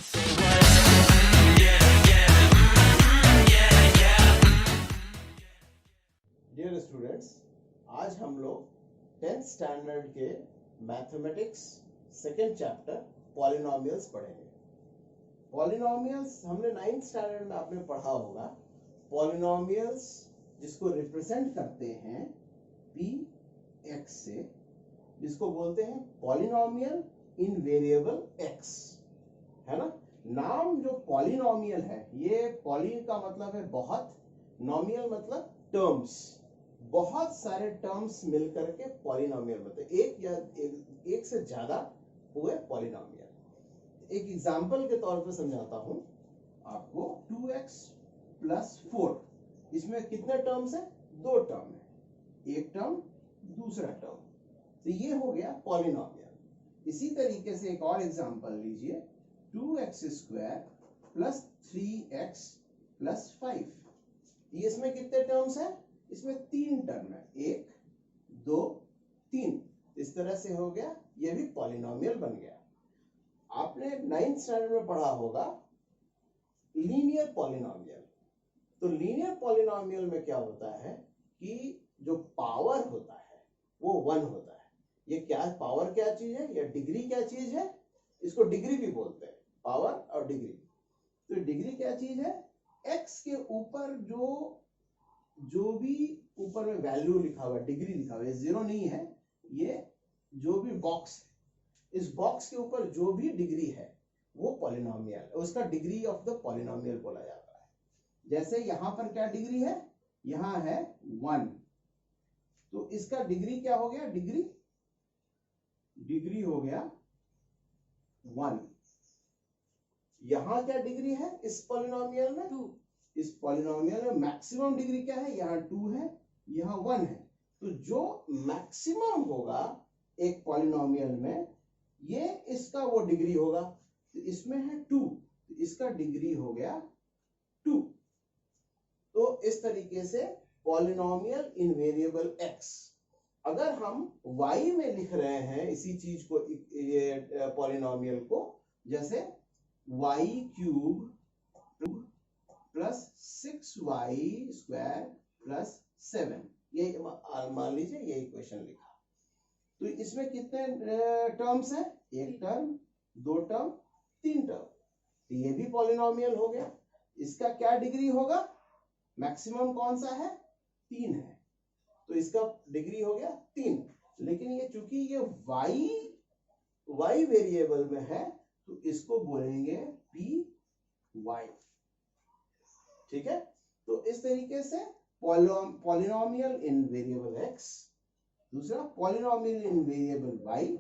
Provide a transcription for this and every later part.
Dear students, आज हम लोग 10th स्टैंडर्ड के मैथमेटिक्स सेकेंड चैप्टर पॉलिनोमियल्स पढ़ेंगे। पॉलिनोमियल्स हमने 9th स्टैंडर्ड में आपने पढ़ा होगा। पॉलिनोमियल्स जिसको रिप्रेजेंट करते हैं पी एक्स से, जिसको बोलते हैं पॉलिनोमियल इन वेरिएबल एक्स, है ना। नाम जो पॉलिनोमियल है, ये पॉली का मतलब है बहुत, नोमियल मतलब टर्म्स, बहुत सारे टर्म्स मिलकर के पॉलिनोमियल मतलब एक या एक से ज्यादा हुए पॉलिनोमियल। एक एग्जांपल के तौर पे समझाता हूं आपको। 2x प्लस 4, इसमें कितने टर्म्स है? दो टर्म है, एक टर्म दूसरा टर्म, तो ये हो गया पॉलिनोमियल। इसी तरीके से एक और एग्जांपल लीजिए, 2x square plus 3x plus 5, ये इसमें कितने टर्म्स है? इसमें तीन टर्म है, 1 2 3, इस तरह से हो गया, ये भी पॉलिनोमियल बन गया। आपने 9th स्टैंडर्ड में पढ़ा होगा लीनियर पॉलिनोमियल। तो लीनियर पॉलिनोमियल में क्या होता है कि जो पावर होता है वो 1 होता है। ये क्या पावर क्या चीज है, या डिग्री क्या चीज है? इसको डिग्री भी बोलते हैं, पावर और डिग्री। तो डिग्री क्या चीज है? x के ऊपर जो भी ऊपर में वैल्यू लिखा हुआ है, डिग्री लिखा हुआ है, जीरो नहीं है, ये जो भी बॉक्स है, इस बॉक्स के ऊपर जो भी डिग्री है वो पॉलिनोमियल, उसका डिग्री ऑफ द पॉलिनोमियल बोला जाता है। जैसे यहां पर क्या डिग्री है? यहां है 1, तो इसका डिग्री क्या हो गया? डिग्री हो गया 1। यहां क्या डिग्री है इस पॉलिनोमियल में? 2। इस पॉलिनोमियल में मैक्सिमम डिग्री क्या है? यहाँ 2 है, यहाँ 1 है। तो जो मैक्सिमम होगा एक पॉलिनोमियल में, ये इसका वो डिग्री होगा। तो इसमें है 2, तो इसका डिग्री हो गया 2। तो इस तरीके से पॉलिनोमियल इन वेरिएबल x, अगर हम y में लिख रहे हैं इसी चीज को, ये पॉलिनोमियल को, जैसे y cube plus 6y square plus 7, ये मान लीजिए ये इक्वेशन लिखा। तो इसमें कितने टर्म्स हैं? एक टर्म, दो टर्म, तीन टर्म, तो ये भी पॉलिनोमियल हो गया। इसका क्या डिग्री होगा? मैक्सिमम कौन सा है? 3 है, तो इसका डिग्री हो गया 3। लेकिन ये चूंकि ये y वेरिएबल में है, तो इसको बोलेंगे पी वाई। ठीक है, तो इस तरीके से पॉलिनोमियल इन वेरिएबल x, दूसरा पॉलिनोमियल इन वेरिएबल y।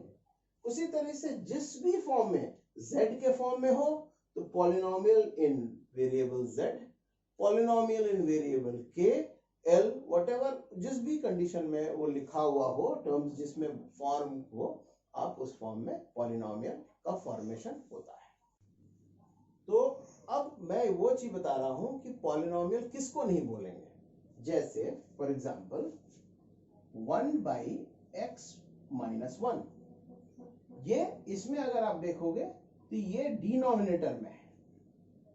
उसी तरह से जिस भी फॉर्म में, z के फॉर्म में हो तो पॉलिनोमियल इन वेरिएबल z, पॉलिनोमियल इन वेरिएबल k, l, व्हाटएवर, जिस भी कंडीशन में वो लिखा हुआ हो, टर्म्स जिसमें फॉर्म हो, आप उस फॉर्म में पॉलिनोमियल का फॉर्मेशन होता है। तो अब मैं वो चीज बता रहा हूं कि पॉलिनोमियल किसको नहीं बोलेंगे। जैसे फॉर एग्जांपल 1/x - 1, ये इसमें अगर आप देखोगे तो ये डिनोमिनेटर में है,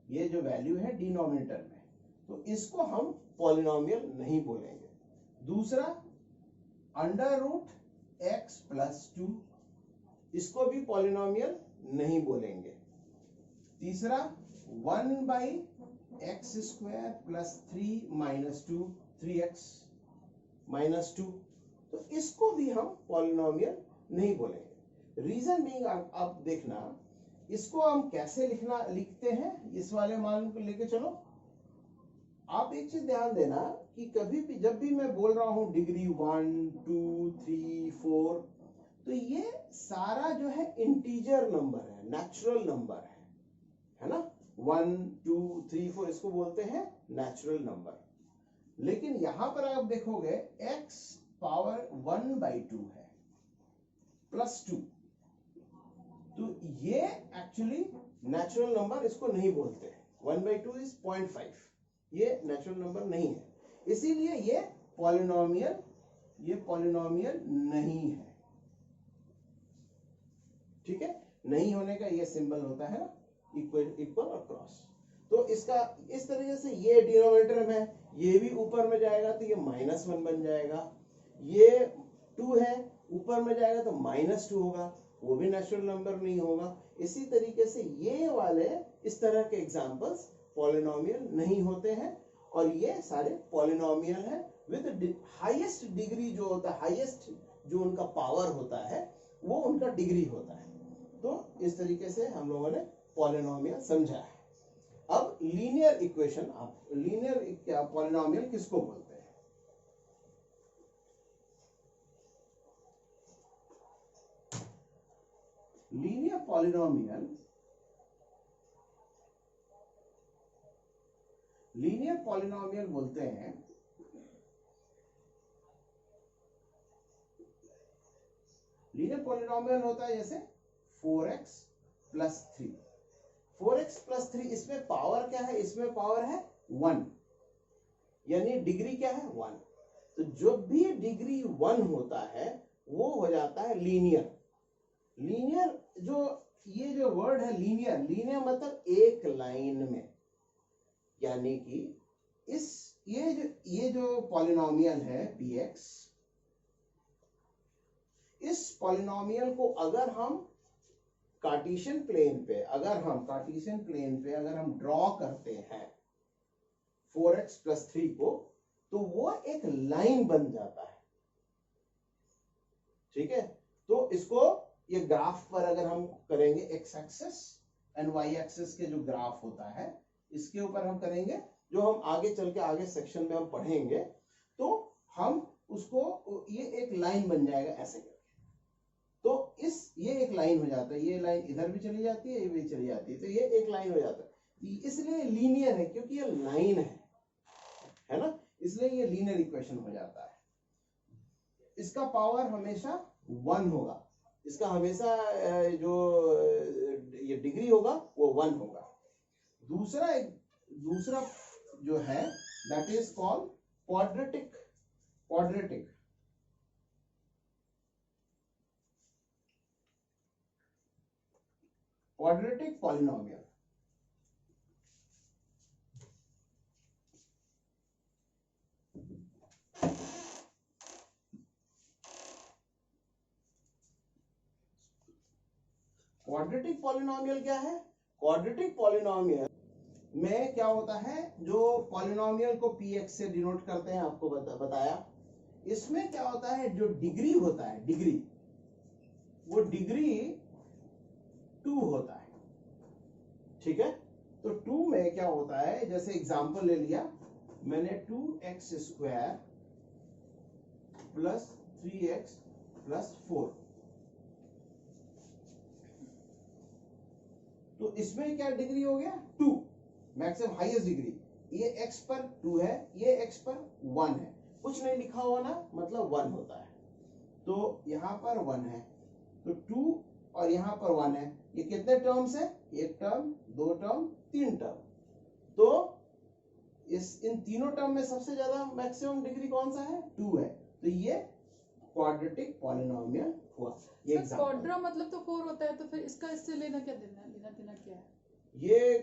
ये जो वैल्यू है डिनोमिनेटर में, तो इसको हम पॉलिनोमियल नहीं बोलेंगे। दूसरा √x + 2, इसको भी पॉलिनोमियल नहीं बोलेंगे। तीसरा 1/x² + 3 - 2, 3x - 2, तो इसको भी हम पॉलिनोमियल नहीं बोलेंगे। रीजन बीइंग, आप देखना इसको हम कैसे लिखते हैं, इस वाले मान को लेके चलो। आप एक चीज ध्यान देना कि कभी भी जब भी मैं बोल रहा हूं डिग्री 1 2 3 4, तो ये सारा जो है इंटीजर नंबर है, नेचुरल नंबर है ना। 1 2 3 4 इसको बोलते हैं नेचुरल नंबर। लेकिन यहां पर आप देखोगे x पावर 1/2 है प्लस 2, तो ये एक्चुअली नेचुरल नंबर इसको नहीं बोलते। 1/2 इज 0.5, ये नेचुरल नंबर नहीं है, इसीलिए ये पॉलिनोमियल नहीं है। ठीक है, नहीं होने का ये सिंबल होता है ना, इक्वल और क्रॉस। तो इसका इस तरीके से ये डिनोमिनेटर में है, ये भी ऊपर में जाएगा तो ये -1 बन जाएगा, ये 2 है ऊपर में जाएगा तो -2 होगा, वो भी नेचुरल नंबर नहीं होगा। इसी तरीके से ये वाले इस तरह के एग्जांपल्स पॉलिनोमियल नहीं होते हैं, और ये सारे पॉलिनोमियल है विद हाईएस्ट डिग्री जो होता है, हाईएस्ट जो उनका पावर होता है वो उनका डिग्री होता है। तो इस तरीके से हम लोगों ने पॉलिनोमियल समझा है। अब लीनियर इक्वेशन, आप लीनियर क्या पॉलिनोमियल किसको बोलते हैं? लीनियर पॉलिनोमियल, लीनियर पॉलिनोमियल बोलते हैं लीनियर पॉलिनोमियल होता है जैसे 4x प्लस 3, 4x प्लस 3, इसमें पावर क्या है? इसमें पावर है 1, यानी डिग्री क्या है? 1। तो जब भी डिग्री 1 होता है वो हो जाता है लीनियर। लीनियर जो ये जो वर्ड है लीनियर, लीनियर मतलब एक लाइन में, यानी कि इस ये जो पॉलिनोमियल है px, इस पॉलिनोमियल को अगर हम कार्टेशियन प्लेन पे अगर हम ड्रॉ करते हैं 4x प्लस 3 को, तो वो एक लाइन बन जाता है। ठीक है, तो इसको ये ग्राफ पर अगर हम करेंगे, x axis and y axis के जो ग्राफ होता है इसके ऊपर हम करेंगे, जो हम आगे चल के आगे सेक्शन में हम पढ़ेंगे, तो हम उसको ये एक लाइन बन जाएगा ऐसे करके। तो ये एक लाइन हो जाता है, ये लाइन इधर भी चली जाती है, ये भी चली जाती है, तो ये एक लाइन हो जाता है। इसलिए लीनियर है क्योंकि ये लाइन है ना, इसलिए ये लीनियर इक्वेशन हो जाता है। इसका पावर हमेशा 1 होगा, इसका हमेशा जो ये डिग्री होगा वो 1 होगा। दूसरा जो है that is called quadratic polynomial. Quadratic polynomial क्या है? क्वाड्रेटिक पॉलिनोमियल में क्या होता है, जो पॉलिनोमियल को px से डिनोट करते हैं, आपको बताया। इसमें क्या होता है, जो डिग्री होता है, वो डिग्री 2 होता है। ठीक है, तो 2 में क्या होता है, जैसे एग्जांपल ले लिया मैंने, 2x square plus 3x plus 4, तो इसमें क्या डिग्री हो गया? 2, मैक्सिमम हाईएस्ट डिग्री। ये x पर 2 है, ये x पर 1 है, कुछ नहीं लिखा हुआ ना, मतलब 1 होता है। तो यहाँ पर 1 है, तो 2 और यहाँ पर 1 है, ये कितने टर्म्स है? 1 टर्म, 2 टर्म, 3 टर्म। तो इन तीनों टर्म में सबसे ज्यादा मैक्सिमम डिग्री कौन सा है? 2 है। तो ये क्वाड्रेटिक पॉलिनोमियल हुआ। ये क्वाड्रा मतलब तो 4 होता है, तो फिर इसका इससे लेना क्या देना क्या है? ये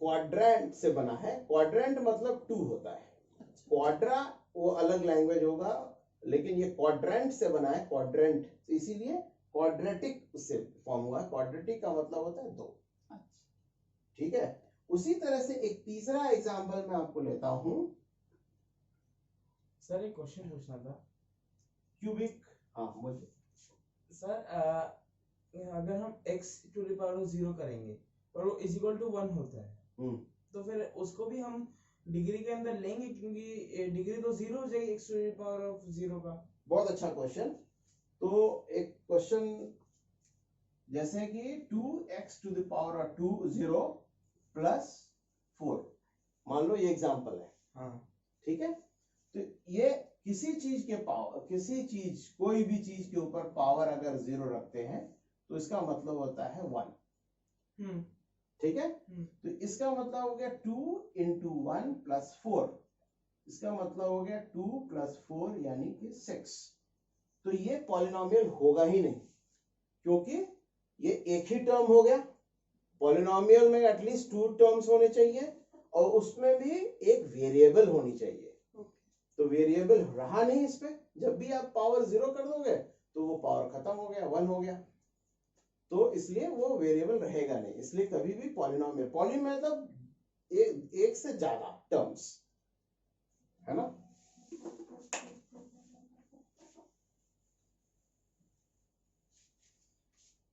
क्वाड्रेंट से बना है, क्वाड्रेंट मतलब 2 होता है। अच्छा। क्वाड्रा वो अलग लैंग्वेज होगा, लेकिन ये क्वाड्रेंट से बना है, क्वाड्रेंट, तो इसीलिए क्वाड्रेटिक उससे फॉर्म हुआ है। क्वाड्रेटिक का मतलब होता है 2। अच्छा, ठीक है, उसी तरह से एक तीसरा एग्जांपल मैं आपको लेता हूं। सर एक क्वेश्चन पूछना था। क्यूबिक, हाँ बोलिए सर अगर हम x टू द पावर 0 करेंगे और वो इज इक्वल टू 1 होता है, तो फिर उसको भी हम डिग्री के अंदर लेंगे, क्योंकि डिग्री तो 0 हो जाएगी x to the power of 0 का। बहुत अच्छा क्वेश्चन। तो एक क्वेश्चन जैसे कि 2x to the power of 0 plus 4, मान लो ये एग्जांपल है। हाँ, ठीक है, तो ये किसी चीज के पावर, कोई भी चीज के ऊपर पावर अगर 0 रखते हैं तो इसका मतलब होता है 1। ठीक है, तो इसका मतलब हो गया 2 इंटू 1 प्लस 4, इसका मतलब हो गया 2 प्लस 4 यानी कि 6। तो ये पॉलिनोमियल होगा ही नहीं, क्योंकि ये एक ही टर्म हो गया, पॉलिनोमियल में एटलीस्ट 2 टर्म्स होने चाहिए और उसमें भी एक वेरिएबल होनी चाहिए। तो वेरिएबल रहा नहीं इस पे, जब भी आप पावर 0 कर दोगे तो वो पावर खत्म हो गया, 1 हो गया, तो इसलिए वो वेरिएबल रहेगा नहीं। इसलिए कभी भी पॉलिनोमियल, पॉली मतलब एक से ज्यादा टर्म्स, है ना।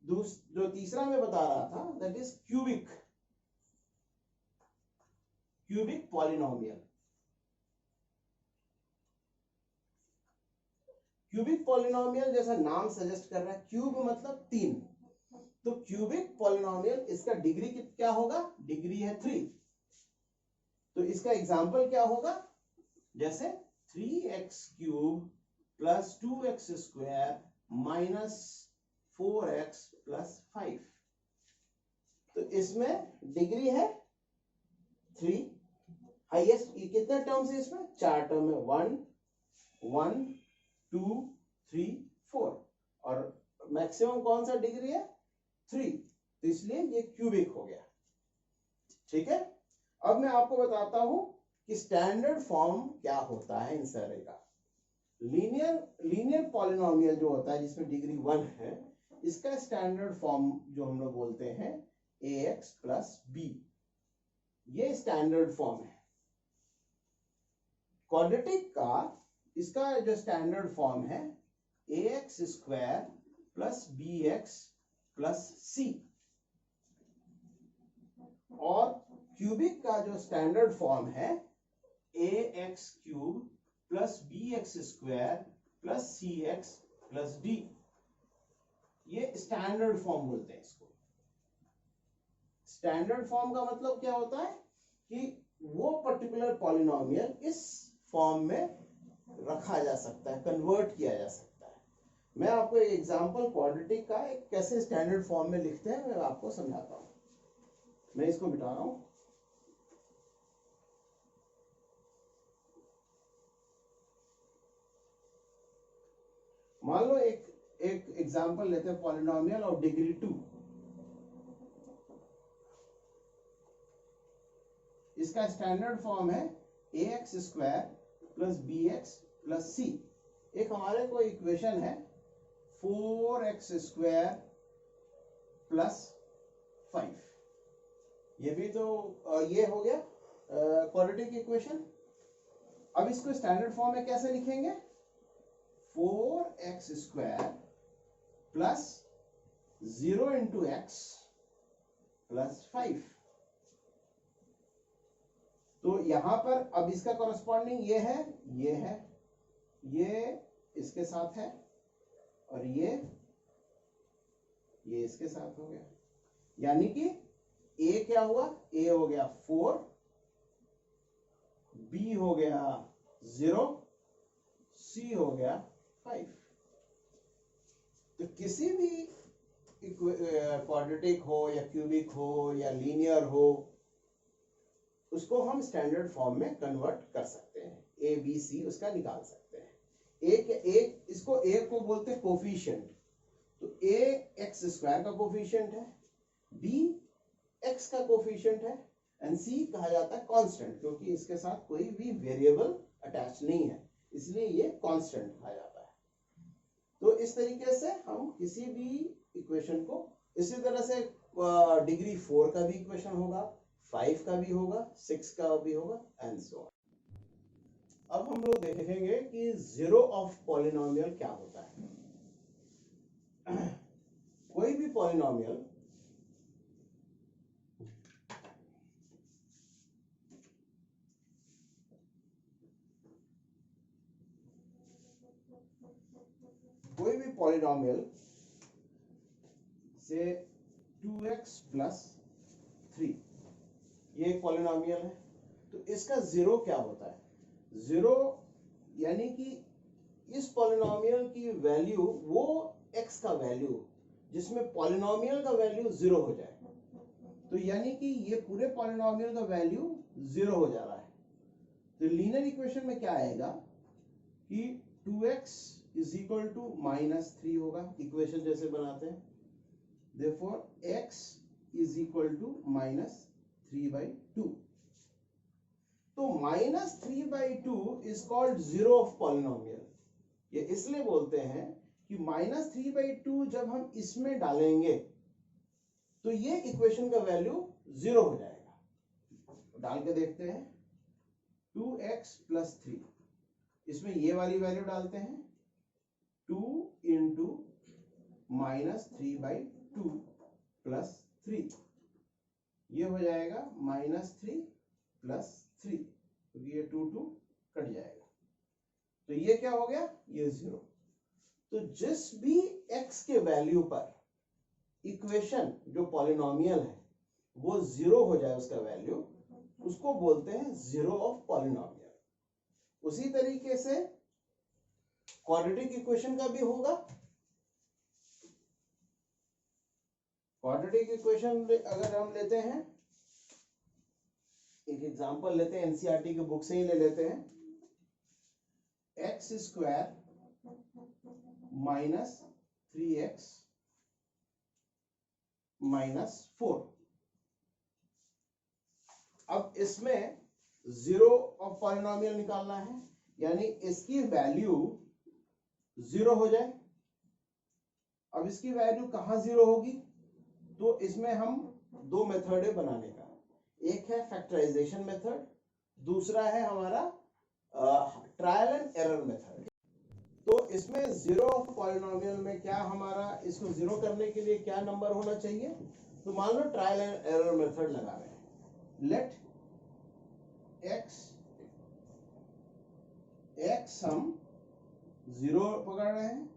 जो तीसरा मैं बता रहा था that is cubic polynomial. Cubic polynomial जैसा नाम सजेस्ट कर रहा है, क्यूब मतलब 3, तो क्यूबिक पॉलिनोमियल इसका डिग्री क्या होगा, डिग्री है 3। तो इसका एग्जांपल क्या होगा, जैसे 3x cube plus 2x square minus 4x plus 5। तो इसमें डिग्री है 3, हाईएस्ट कितने टर्म्स है इसमें, 4 टर्म है, 1 1 2 3 4, और मैक्सिमम कौन सा डिग्री है 3, तो इसलिए ये क्यूबिक हो गया। ठीक है, अब मैं आपको बताता हूं कि स्टैंडर्ड फॉर्म क्या होता है इन सारे का। लीनियर पॉलिनोमियल जो होता है जिसमें डिग्री 1 है, इसका स्टैंडर्ड फॉर्म जो हम लोग बोलते हैं ax प्लस b, ये स्टैंडर्ड फॉर्म है। क्वाड्रेटिक का इसका जो स्टैंडर्ड फॉर्म है ax square plus bx plus c, और क्यूबिक का जो स्टैंडर्ड फॉर्म है ax cube plus bx square plus cx plus d, ये स्टैंडर्ड फॉर्म बोलते हैं इसको। स्टैंडर्ड फॉर्म का मतलब क्या होता है कि वो पर्टिकुलर पॉलिनोमियल इस फॉर्म में रखा जा सकता है, कन्वर्ट किया जा सकता है। मैं आपको एक एग्जांपल क्वाड्रेटिक का एक कैसे स्टैंडर्ड फॉर्म में लिखते हैं मैं आपको समझाता हूं। मैं इसको मिटा रहा हूं। मान लो एक एग्जांपल लेते हैं पॉलिनोमियल ऑफ डिग्री 2। इसका स्टैंडर्ड फॉर्म है ax square plus bx plus c। एक हमारे को इक्वेशन है 4x स्क्वायर प्लस 5। ये भी तो ये हो गया क्वाड्रेटिक इक्वेशन। अब इसको स्टैंडर्ड फॉर्म में कैसे लिखेंगे, 4x square plus 0 into x plus 5। तो यहां पर अब इसका कॉरेस्पॉन्डिंग ये है, ये इसके साथ है, और ये इसके साथ हो गया। यानी कि a क्या हुआ, a हो गया 4, b हो गया 0, c हो गया 5। तो किसी भी क्वाड्रेटिक हो या क्यूबिक हो या लीनियर हो, उसको हम स्टैंडर्ड फॉर्म में कन्वर्ट कर सकते हैं, a b c उसका निकाल सकते हैं। इसको a को बोलते हैं कोफिशिएंट, तो a x स्क्वायर का कोफिशिएंट है, b x का कोफिशिएंट है, एंड c कहा जाता है कांस्टेंट, क्योंकि इसके साथ कोई भी वेरिएबल अटैच नहीं है, इसलिए ये कांस्टेंट कहा जाता है। तो इस तरीके से हम किसी भी इक्वेशन को, इसी तरह से डिग्री 4 का भी इक्वेशन होगा, 5 का भी होगा, 6 का भी होगा, एंड सो ऑन। अब हम लोग देखेंगे कि जीरो ऑफ पॉलिनोमियल क्या होता है। कोई भी पॉलिनोमियल से 2x प्लस 3, ये एक पॉलिनोमियल है। तो इसका जीरो क्या होता है, जीरो यानी कि इस पॉलिनोमियल की वैल्यू वो x का वैल्यू जिसमें पॉलिनोमियल का वैल्यू 0 हो जाए। तो यानी कि ये पूरे पॉलिनोमियल का वैल्यू 0 हो जा रहा है। तो लीनियर इक्वेशन में क्या आएगा कि 2x इज इक्वल टू -3 होगा, इक्वेशन जैसे बनाते हैं। Therefore x is equal to -3/2। तो -3/2 is called zero of polynomial. ये इसलिए बोलते हैं कि -3/2 जब हम इसमें डालेंगे तो ये इक्वेशन का वैल्यू 0 हो जाएगा। डाल के देखते हैं, 2x + 3, इसमें ये वाली वैल्यू डालते हैं, 2 × -3/2 + 3, ये हो जाएगा -3 + 3, क्योंकि ये 2 कट जाएगा, तो ये क्या हो गया, ये 0। तो जिस भी x के वैल्यू पर इक्वेशन जो पॉलिनोमियल है वो 0 हो जाए उसका वैल्यू, उसको बोलते हैं जीरो ऑफ पॉलिनोमियल। उसी तरीके से क्वाड्रेटिक इक्वेशन का भी होगा। क्वाड्रेटिक इक्वेशन अगर हम लेते हैं, एक एग्जांपल लेते हैं, एनसीईआरटी की बुक से ही ले लेते हैं, x² - 3x - 4। अब इसमें जीरो ऑफ पॉलिनोमियल निकालना है, यानी इसकी वैल्यू 0 हो जाए। अब इसकी वैल्यू कहां 0 होगी, तो इसमें हम दो मेथड है बनाने का, एक है फैक्टराइजेशन मेथड, दूसरा है हमारा ट्रायल एंड एरर मेथड। तो इसमें जीरो ऑफ पॉलिनोमियल में क्या हमारा इसको जीरो करने के लिए क्या नंबर होना चाहिए, तो मान लो ट्रायल एंड एरर मेथड लगा रहे हैं। लेट x हम 0 पकड़ रहे हैं,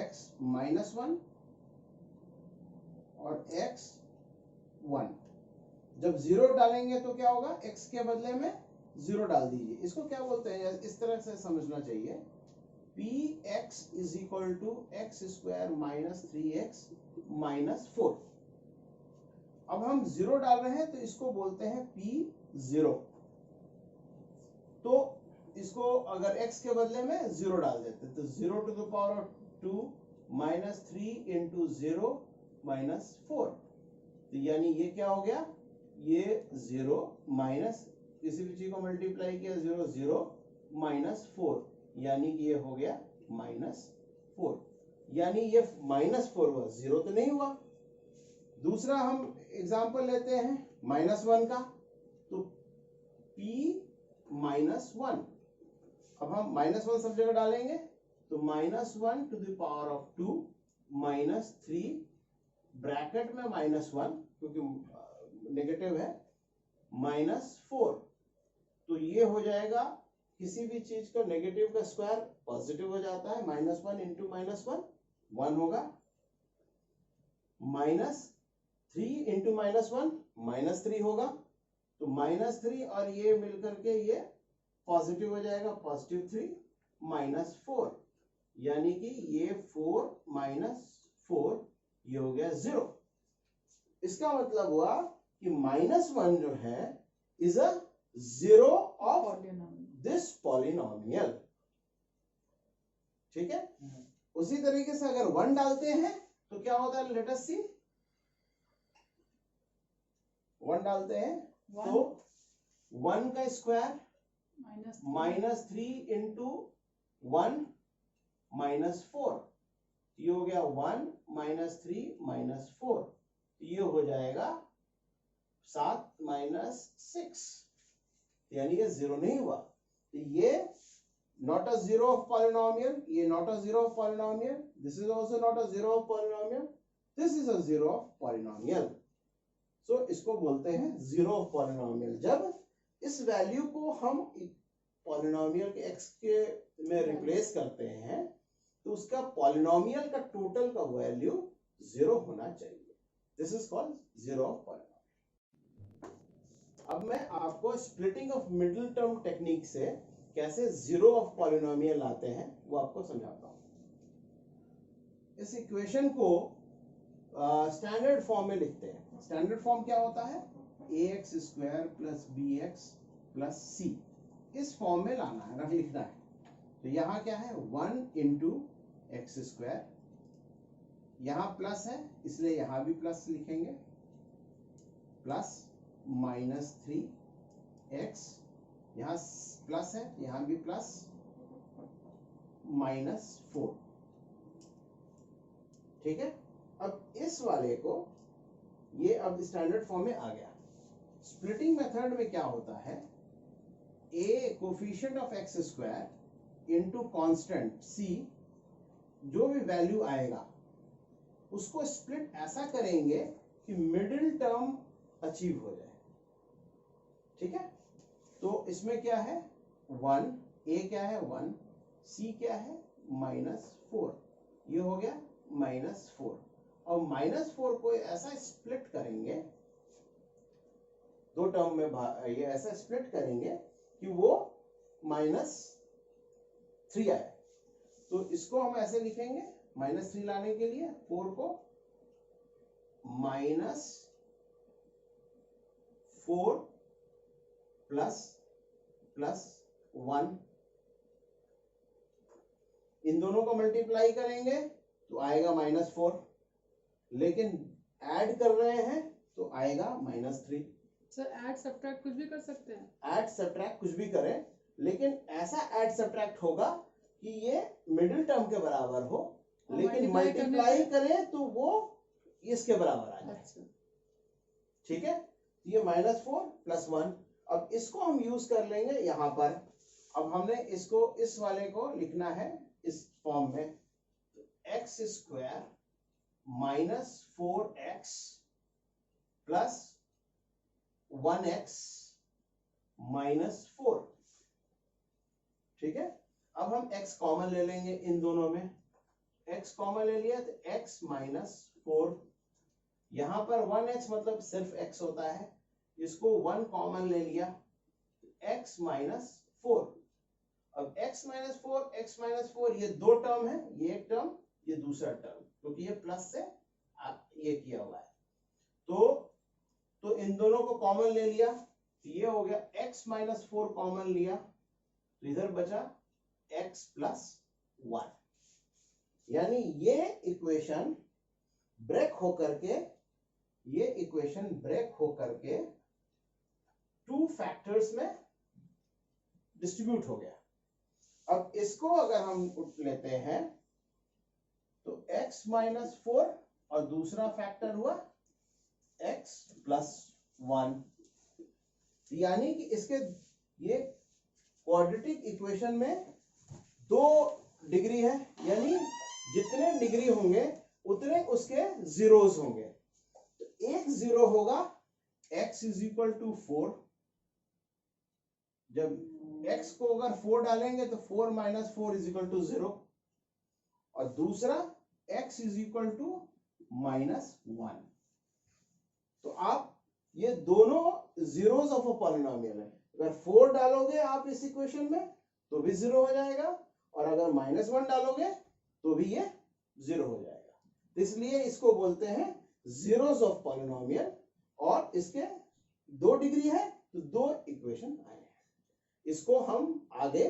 x -1 और x 1। जब 0 डालेंगे तो क्या होगा, x के बदले में 0 डाल दीजिए। इसको क्या बोलते हैं, इस तरह से समझना चाहिए, px = x² - 3x - 4। अब हम 0 डाल रहे हैं तो इसको बोलते हैं p0। तो इसको अगर x के बदले में 0 डाल देते तो 0 to the power of 2 -3 × 0 - 4, तो यानी ये क्या हो गया, ये 0 माइनस किसी भी चीज को मल्टीप्लाई किया 0 0 -4, यानी कि ये हो गया -4, यानी ये -4 हुआ, 0 तो नहीं हुआ। दूसरा हम एग्जांपल लेते हैं -1 का, तो p -1। अब हम -1 सब जगह डालेंगे तो -1 to the power of 2 -3 bracket में -1 क्योंकि नेगेटिव है -4, तो ये हो जाएगा, किसी भी चीज का नेगेटिव का स्क्वायर पॉजिटिव हो जाता है, -1 × -1 1 होगा, -3 × -1 -3 होगा, तो -3 और ये मिलकर के ये पॉजिटिव हो जाएगा, +3 -4, यानी कि ये 4 -4 ये हो गया 0। इसका मतलब हुआ कि -1 जो है is a zero of this polynomial. ठीक है, उसी तरीके से अगर 1 डालते हैं तो क्या होता है, लेट अस सी। 1 डालते हैं तो 1 का स्क्वायर -3 × 1 -4, ये हो गया 1 -3 -4, ये हो जाएगा 7 -6, यानी ये 0 नहीं हुआ। तो ये not a zero of polynomial, ये not a zero of polynomial, this is also not a zero of polynomial, this is a zero of polynomial। so इसको बोलते हैं zero of polynomial। जब इस वैल्यू को हम पॉलिनोमियल के x के में रिप्लेस करते हैं तो उसका पॉलिनोमियल का टोटल का वैल्यू 0 होना चाहिए, this is called zero of polynomial. अब मैं आपको splitting of middle term technique से कैसे जीरो ऑफ पॉलिनोमियल आते हैं वो आपको समझाता हूं। इस इक्वेशन को स्टैंडर्ड फॉर्म में लिखते हैं। स्टैंडर्ड फॉर्म क्या होता है, ax² + bx + c, इस फॉर्म में लाना है, रख लिखना है। तो यहाँ क्या है, 1 × x², यहाँ प्लस है इसलिए यहाँ भी प्लस लिखेंगे, प्लस -3x, यहाँ प्लस है, यहाँ भी प्लस -4। ठीक है, अब इस वाले को ये अब स्टैंडर्ड फॉर्म में आ गया। स्प्लिटिंग मेथड में क्या होता है, a coefficient of x square into constant c, जो भी वैल्यू आएगा उसको स्प्लिट ऐसा करेंगे कि मिडिल टर्म अचीव हो जाए। ठीक है, तो इसमें क्या है 1, a क्या है 1, c क्या है -4, ये हो गया -4, और -4 को ऐसा स्प्लिट करेंगे, दो टर्म में ये ऐसा स्प्लिट करेंगे कि वो -3 आए। तो इसको हम ऐसे लिखेंगे, -3 लाने के लिए 4 को -4 प्लस 1, इन दोनों को मल्टीप्लाई करेंगे तो आएगा -4, लेकिन ऐड कर रहे हैं तो आएगा -3। सर ऐड सब्ट्रैक्ट कुछ भी कर सकते हैं? ऐड सब्ट्रैक्ट कुछ भी करें, लेकिन ऐसा ऐड सब्ट्रैक्ट होगा कि ये मिडिल टर्म के बराबर हो, लेकिन मल्टीप्लाई करें तो वो इसके बराबर आ जाए। अच्छा, ठीक है, ये -4 प्लस 1, अब इसको हम यूज कर लेंगे यहाँ पर। अब हमने इसको, इस वाले को लिखना है इस फॉर्म में, x square -4x plus 1x -4। ठीक है, अब हम x कॉमन ले लेंगे इन दोनों में, x कॉमन ले लिया तो x -4, यहां पर 1x मतलब सिर्फ x होता है, इसको 1 कॉमन ले लिया, x -4। अब x -4 ये दो टर्म है, ये एक टर्म, ये दूसरा टर्म, क्योंकि ये प्लस से ये किया हुआ है। तो इन दोनों को कॉमन ले लिया, तो ये हो गया x -4 कॉमन लिया, तो इधर बचा x + 1, यानी ये इक्वेशन ब्रेक होकर के 2 फैक्टर्स में डिस्ट्रीब्यूट हो गया। अब इसको अगर हम लेते हैं तो x -4 और दूसरा फैक्टर हुआ x + 1, यानी कि इसके ये क्वाड्रेटिक इक्वेशन में 2 डिग्री है, यानी जितने डिग्री होंगे उतने उसके जीरोस होंगे। तो एक जीरो होगा x = 4, जब x को अगर 4 डालेंगे तो 4 - 4 = 0, और दूसरा x = -1। तो आप ये दोनों जीरोस ऑफ अ पॉलिनोमियल है, अगर 4 डालोगे आप इस इक्वेशन में तो भी 0 हो जाएगा, और अगर -1 डालोगे तो भी ये 0 हो जाएगा। तो इसलिए इसको बोलते हैं जीरोस ऑफ पॉलिनोमियल, और इसके 2 डिग्री है तो 2 इक्वेशन आए हैं। इसको हम आगे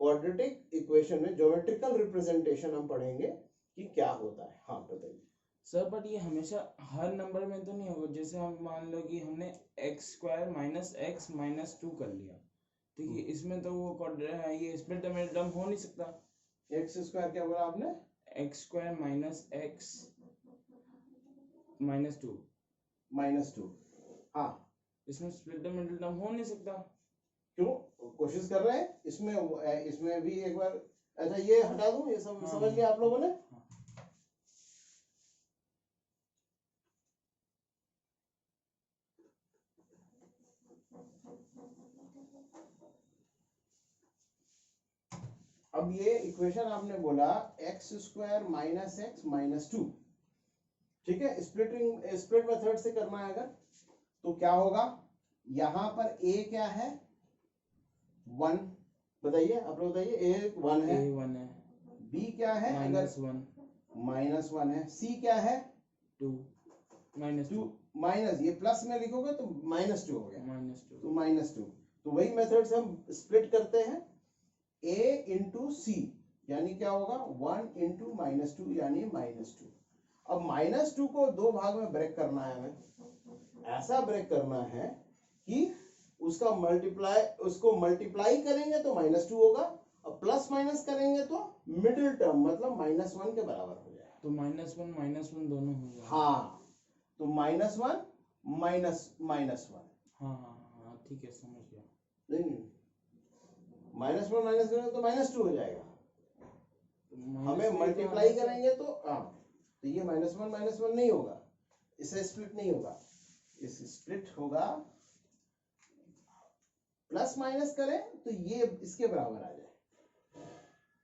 क्वाड्रेटिक इक्वेशन में ज्योमेट्रिकल रिप्रेजेंटेशन हम पढ़ेंगे कि क्या होता है। हाँ बताइए सर, बट ये हमेशा हर नंबर में तो नहीं होगा। जैसे हम मान लो कि हमने x² - x - 2 कर लिया, ठीक है, इसमें तो वो ये स्प्लिट टर्म हो नहीं सकता। x² क्या बोला आपने? x² - x - 2। हाँ, इसमें स्प्लिट टर्म हो नहीं सकता। क्यों? कोशिश कर रहे हैं इसमें भी एक बार। अच्छा, ये हटा दूं, ये सब समझ लिया आप लोगों ने? अब ये इक्वेशन आपने बोला x² - x - 2, ठीक है, स्प्लिट मेथड से करना है अगर, तो क्या होगा, यहां पर a क्या है 1, बताइए आप लोग, बताइए a 1 है, a1 है, b क्या है अगर -1 है, c क्या है 2 -2 माइनस, ये प्लस में लिखोगे तो -2 हो गया, -2। तो -2। तो वही मेथड से हम स्प्लिट करते हैं, a × c, यानी क्या होगा 1 × -2 यानी -2। अब -2 को 2 भाग में ब्रेक करना है हमें, ऐसा ब्रेक करना है कि उसको मल्टीप्लाई करेंगे तो -2 होगा, और प्लस माइनस करेंगे तो मिडिल टर्म मतलब -1 के बराबर हो जाएगा। तो -1 दोनों हो जाएगा। हाँ, तो -1 -1। हाँ ठीक है, समझ गया। नहीं, -1 माइनस करेंगे तो -2 हो जाएगा। हमें मल्टीप्लाई करेंगे तो हाँ, तो ये -1 नहीं होगा, इसे स्प्लिट नहीं होगा, इस स्प्लिट होगा, प्लस माइनस करें तो ये इसके बराबर आ जाए,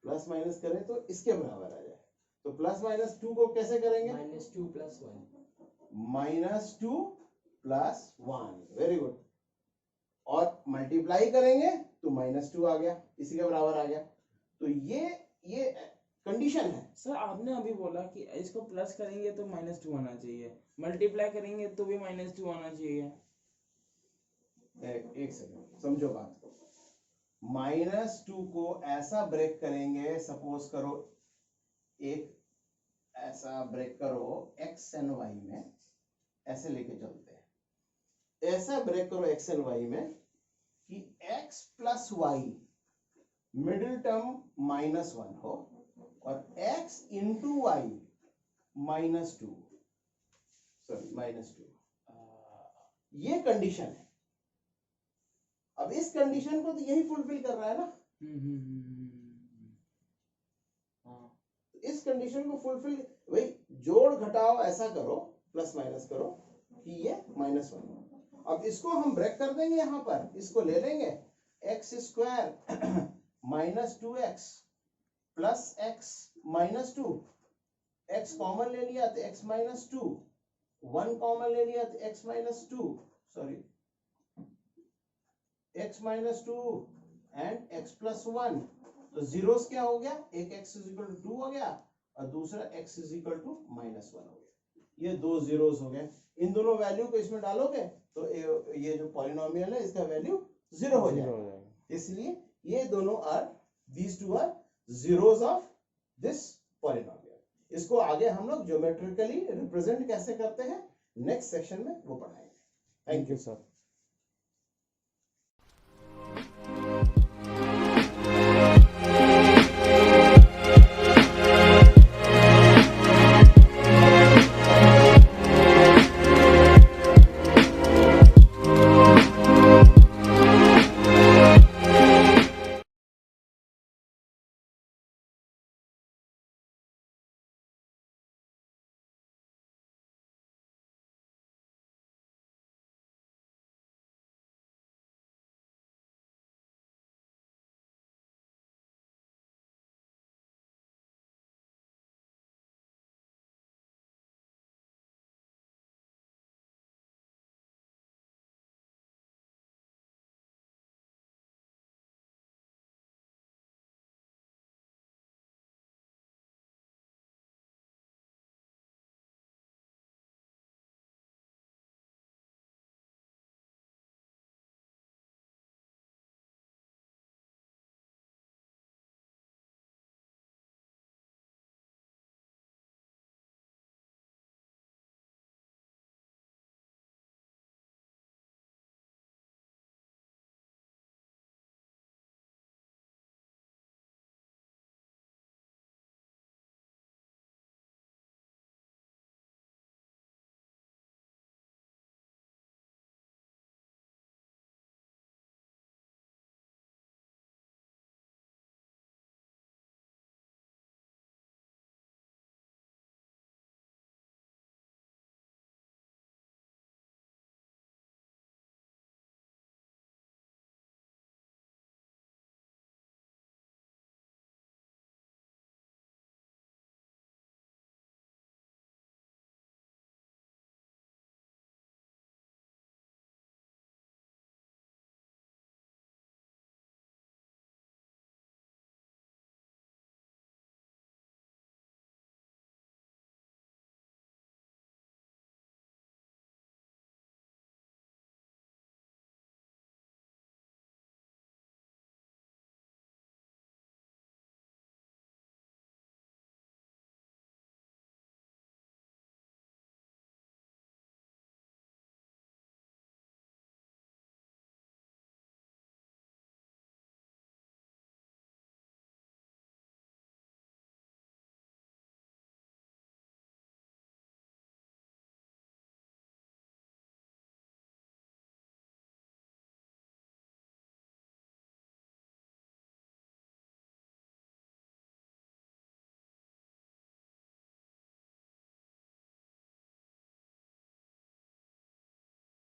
प्लस माइनस करें तो इसके बराबर आ जाए। तो +-2 को कैसे करेंगे? -2 + 1। -2 + 1, वेरी गुड। और मल्टीप्लाई करेंगे तो -2 आ गया, इसी के बराबर आ गया। तो ये कंडीशन है। सर आपने अभी बोला कि इसको प्लस करेंगे तो -2 आना चाहिए, मल्टीप्लाई करेंगे तो भी -2 आना चाहिए। एक सेकंड समझो बात को। -2 को ऐसा ब्रेक करेंगे, सपोज करो एक ऐसा ब्रेक करो x एंड y में, ऐसे लेके चलते हैं, ऐसा ब्रेक करो x एंड y में कि x + y मिडिल टर्म -1 हो और x * y -2, ये कंडीशन है। अब इस कंडीशन को तो यही फुलफिल कर रहा है ना। हाँ, इस कंडीशन को फुलफिल, भाई जोड़ घटाओ ऐसा करो, प्लस माइनस करो कि ये -1। अब इसको हम ब्रेक कर देंगे, यहाँ पर इसको ले लेंगे, x² -2x + x -2, x common ले लिया तो x -2, 1 कॉमन ले लिया तो x -2, sorry x -2 and x + 1। तो जीरोस क्या हो गया, एक x = 2 हो गया और दूसरा x = -1 हो गया। ये दो जीरोस हो गए। इन दोनों वैल्यू को इसमें डालोगे तो ये जो पॉलिनोमियल है इसका वैल्यू 0 हो जाएगा। इसलिए ये दोनों these two are zeros of this polynomial। इसको आगे हम लोग ज्योमेट्रिकली रिप्रेजेंट कैसे करते हैं नेक्स्ट सेक्शन में वो पढ़ाएंगे। Thank you sir.